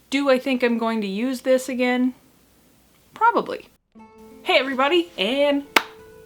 Do I think I'm going to use this again? Probably. Hey everybody, and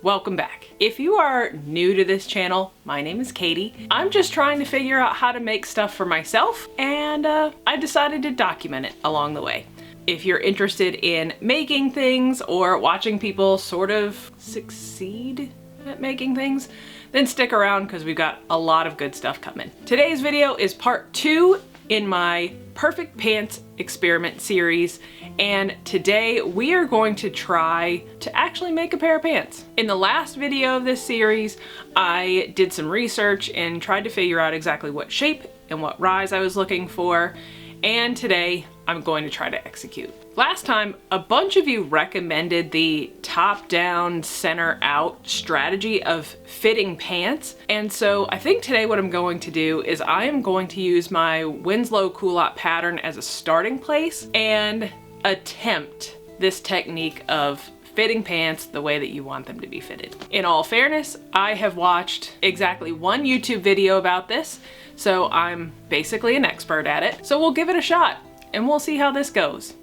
welcome back. If you are new to this channel, my name is Katie. I'm just trying to figure out how to make stuff for myself, and I decided to document it along the way. If you're interested in making things or watching people sort of succeed at making things, then stick around because we've got a lot of good stuff coming. Today's video is part 2 in my Perfect Pants experiment series, and today we are going to try to actually make a pair of pants. In the last video of this series, I did some research and tried to figure out exactly what shape and what rise I was looking for, and today I'm going to try to execute. Last time, a bunch of you recommended the top-down, center-out strategy of fitting pants, and so I think today what I'm going to do is I am going to use my Winslow Culotte pattern as a starting place and attempt this technique of fitting pants the way that you want them to be fitted. In all fairness, I have watched exactly one YouTube video about this, so I'm basically an expert at it. So we'll give it a shot and we'll see how this goes.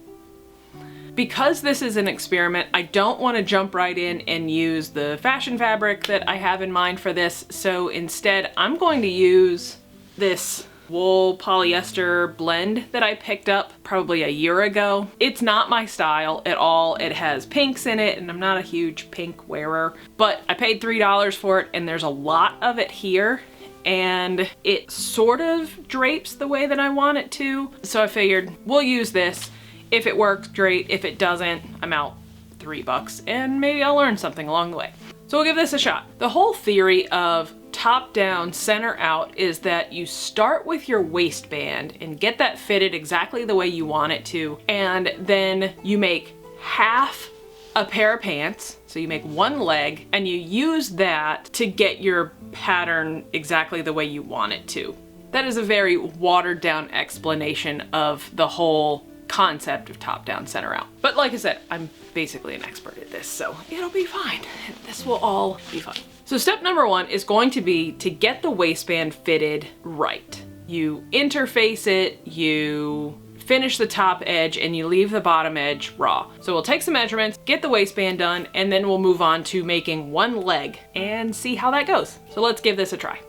Because this is an experiment, I don't want to jump right in and use the fashion fabric that I have in mind for this, so instead I'm going to use this wool polyester blend that I picked up probably a year ago. It's not my style at all. It has pinks in it and I'm not a huge pink wearer, but I paid $3 for it and there's a lot of it here and it sort of drapes the way that I want it to. So I figured we'll use this. If it works, great. If it doesn't, I'm out $3 and maybe I'll learn something along the way. So we'll give this a shot. The whole theory of top down, center out is that you start with your waistband and get that fitted exactly the way you want it to, and then you make half a pair of pants, so you make one leg, and you use that to get your pattern exactly the way you want it to. That is a very watered down explanation of the whole concept of top down, center out. But like I said, I'm basically an expert at this, so it'll be fine. This will all be fine. So step number 1 is going to be to get the waistband fitted right. You interface it, you finish the top edge, and you leave the bottom edge raw. So we'll take some measurements, get the waistband done, and then we'll move on to making one leg and see how that goes. So let's give this a try.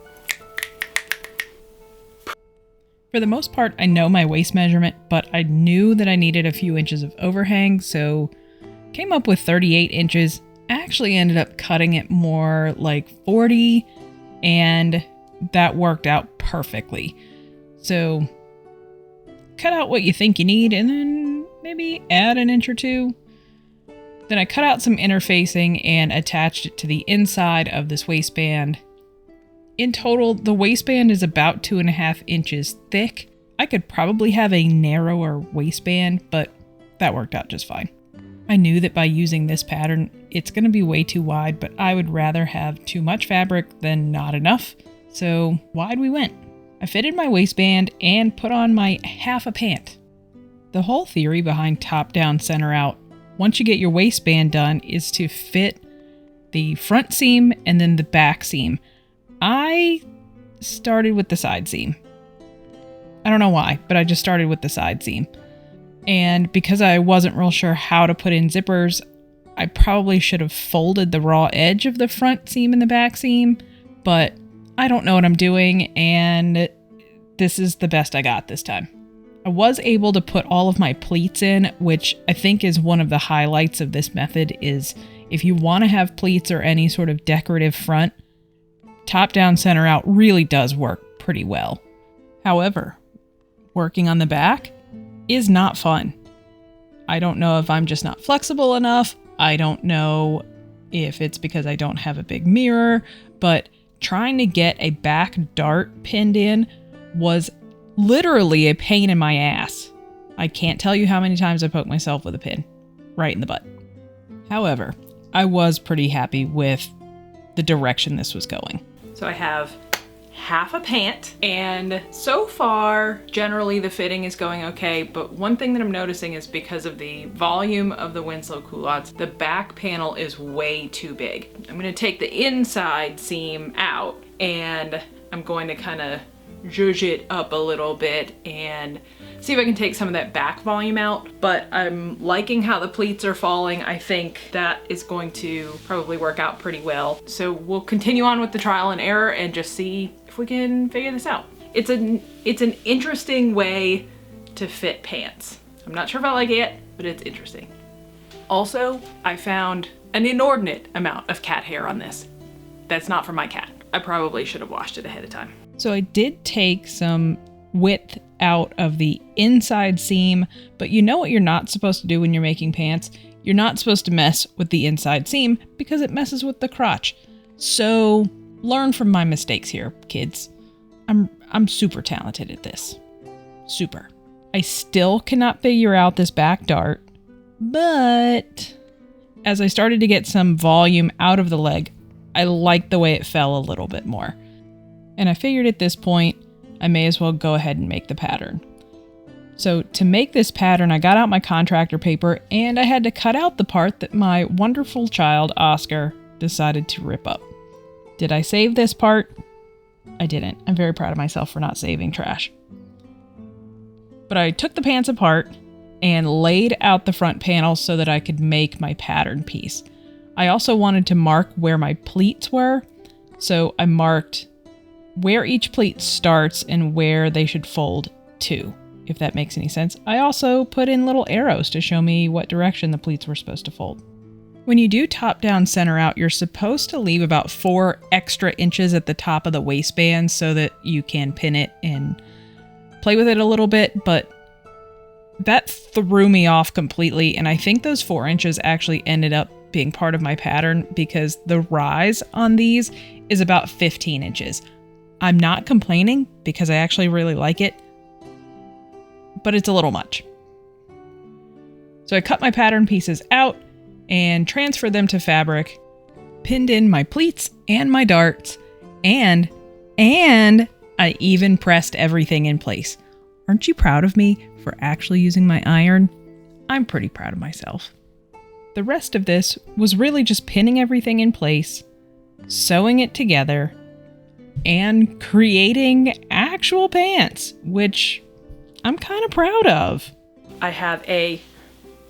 For the most part, I know my waist measurement, but I knew that I needed a few inches of overhang, so came up with 38 inches. Actually ended up cutting it more like 40, and that worked out perfectly. So cut out what you think you need and then maybe add an inch or two. Then I cut out some interfacing and attached it to the inside of this waistband. In total, the waistband is about 2.5 inches thick. I could probably have a narrower waistband, but that worked out just fine. I knew that by using this pattern, it's going to be way too wide, but I would rather have too much fabric than not enough, so wide we went. I fitted my waistband and put on my half a pant. The whole theory behind top down, center out, once you get your waistband done, is to fit the front seam and then the back seam. I started with the side seam. I don't know why, but I just started with the side seam. And because I wasn't real sure how to put in zippers, I probably should have folded the raw edge of the front seam and the back seam, but I don't know what I'm doing, and this is the best I got this time. I was able to put all of my pleats in, which I think is one of the highlights of this method. Is if you want to have pleats or any sort of decorative front, top down, center out really does work pretty well. However, working on the back is not fun. I don't know if I'm just not flexible enough. I don't know if it's because I don't have a big mirror, but trying to get a back dart pinned in was literally a pain in my ass. I can't tell you how many times I poked myself with a pin right in the butt. However, I was pretty happy with the direction this was going. So I have half a pant, and so far generally the fitting is going okay, but one thing that I'm noticing is because of the volume of the Winslow Culottes, the back panel is way too big. I'm going to take the inside seam out and I'm going to kind of zhuzh it up a little bit and see if I can take some of that back volume out, but I'm liking how the pleats are falling. I think that is going to probably work out pretty well. So we'll continue on with the trial and error and just see if we can figure this out. It's an interesting way to fit pants. I'm not sure if I like it, but it's interesting. Also, I found an inordinate amount of cat hair on this. That's not from my cat. I probably should have washed it ahead of time. So I did take some width out of the inside seam, but you know what you're not supposed to do when you're making pants? You're not supposed to mess with the inside seam because it messes with the crotch. So learn from my mistakes here, kids. I'm super talented at this. Super. I still cannot figure out this back dart, but as I started to get some volume out of the leg, I liked the way it fell a little bit more. And I figured at this point, I may as well go ahead and make the pattern. So to make this pattern, I got out my contractor paper and I had to cut out the part that my wonderful child, Oscar, decided to rip up. Did I save this part? I didn't. I'm very proud of myself for not saving trash. But I took the pants apart and laid out the front panel so that I could make my pattern piece. I also wanted to mark where my pleats were, so I marked where each pleat starts and where they should fold to, if that makes any sense. I also put in little arrows to show me what direction the pleats were supposed to fold. When you do top down center out, you're supposed to leave about 4 extra inches at the top of the waistband so that you can pin it and play with it a little bit, but that threw me off completely, and I think those 4 inches actually ended up being part of my pattern because the rise on these is about 15 inches. I'm not complaining because I actually really like it, but it's a little much. So I cut my pattern pieces out and transferred them to fabric, pinned in my pleats and my darts, and I even pressed everything in place. Aren't you proud of me for actually using my iron? I'm pretty proud of myself. The rest of this was really just pinning everything in place, sewing it together, and creating actual pants, which I'm kind of proud of. I have a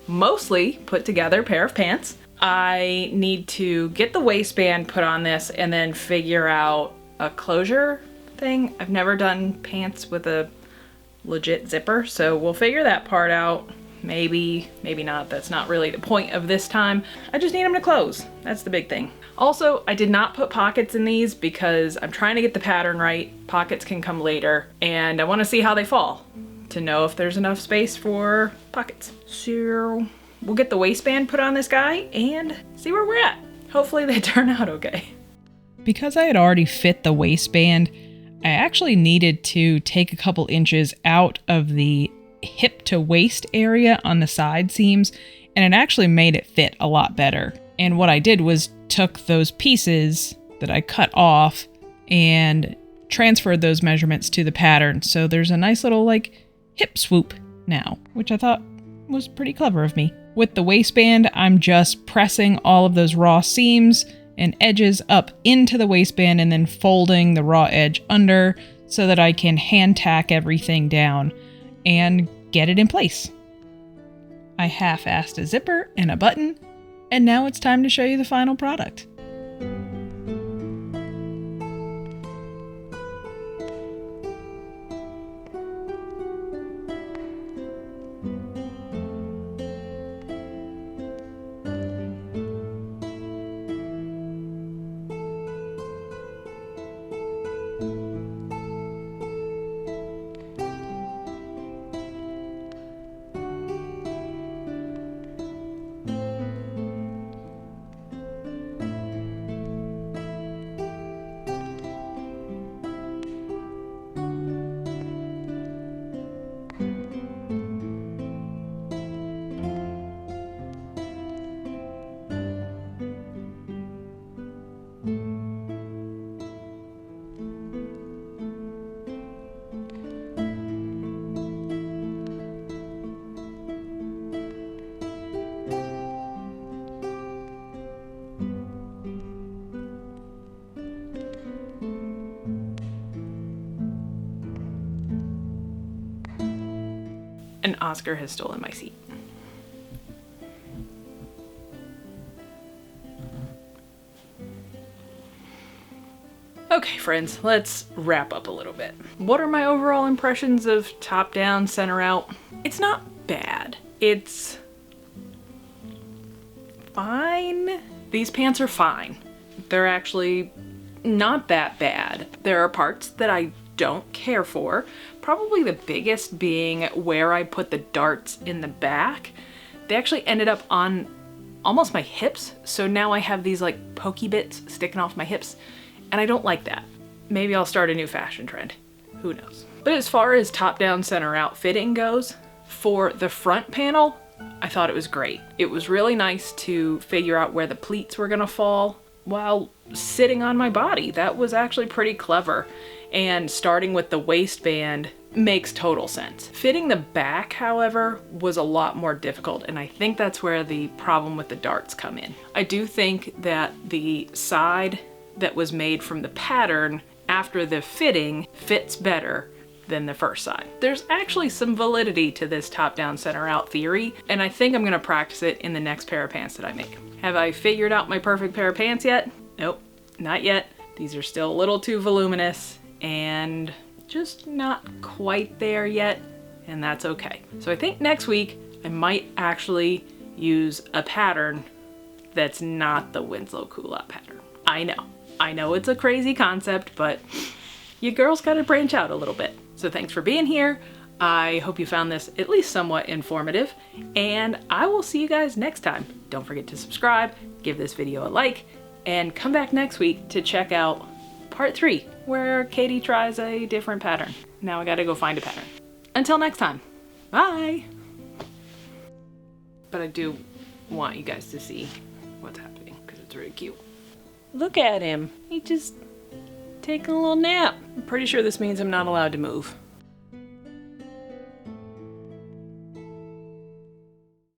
mostly put together pair of pants. I need to get the waistband put on this and then figure out a closure thing. I've never done pants with a legit zipper, so we'll figure that part out. Maybe, maybe not. That's not really the point of this time. I just need them to close. That's the big thing. Also, I did not put pockets in these because I'm trying to get the pattern right. Pockets can come later, and I want to see how they fall to know if there's enough space for pockets. So we'll get the waistband put on this guy and see where we're at. Hopefully they turn out okay. Because I had already fit the waistband, I actually needed to take a couple inches out of the hip to waist area on the side seams, and it actually made it fit a lot better. And what I did was took those pieces that I cut off and transferred those measurements to the pattern. So there's a nice little hip swoop now, which I thought was pretty clever of me. With the waistband, I'm just pressing all of those raw seams and edges up into the waistband and then folding the raw edge under so that I can hand tack everything down and get it in place. I half-assed a zipper and a button, and now it's time to show you the final product. Oscar has stolen my seat. Okay, friends, let's wrap up a little bit. What are my overall impressions of top down, center out? It's not bad. It's fine. These pants are fine. They're actually not that bad. There are parts that I don't care for. Probably the biggest being where I put the darts in the back. They actually ended up on almost my hips. So now I have these like pokey bits sticking off my hips. And I don't like that. Maybe I'll start a new fashion trend. Who knows? But as far as top down, center out fitting goes, for the front panel, I thought it was great. It was really nice to figure out where the pleats were gonna fall while sitting on my body. That was actually pretty clever. And starting with the waistband makes total sense. Fitting the back, however, was a lot more difficult, and I think that's where the problem with the darts come in. I do think that the side that was made from the pattern after the fitting fits better than the first side. There's actually some validity to this top down, center out theory, and I think I'm gonna practice it in the next pair of pants that I make. Have I figured out my perfect pair of pants yet? Nope, not yet. These are still a little too voluminous and just not quite there yet, and that's okay. So I think next week I might actually use a pattern that's not the Winslow Culotte pattern. I know it's a crazy concept, but you girls gotta branch out a little bit. So thanks for being here. I hope you found this at least somewhat informative, and I will see you guys next time. Don't forget to subscribe, give this video a like, and come back next week to check out part 3, where Katie tries a different pattern. Now I gotta go find a pattern. Until next time, bye! But I do want you guys to see what's happening, because it's really cute. Look at him. He just taking a little nap. I'm pretty sure this means I'm not allowed to move.